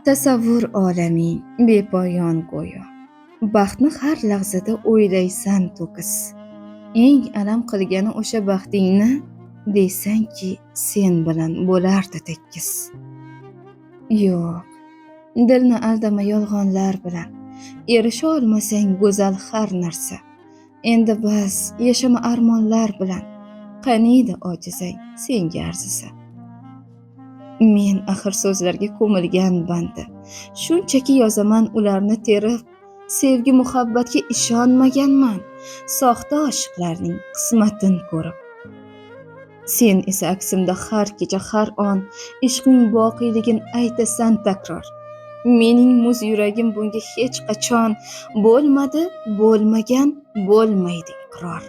Tasavvur olaming bepoyon go'yo. Baxtni har lahzada o'ylaysan to'kis. Eng alam qilgani o'sha baxtingni deysanki sen bilan bo'lardi tekis. Yo'q, dilni aldama yolg'onlar bilan. Erisha olmasang go'zal har narsa. Endi bas yashama armonlar bilan. Qaniydi ojizang senga arzisa. Men axir so'zlarga ko'milgan banda. Shunchaki yozaman ularni terib, sevgi muhabbatga ishonmaganman, soxta oshiqlarning qismatin ko'rib. Sen esa aksimda har kecha har on ishqning boqiyligin aytasan takror. Mening muz yuragim bunga hech qachon bo'lmadi, bo'lmagan, bo'lmaydi iqror.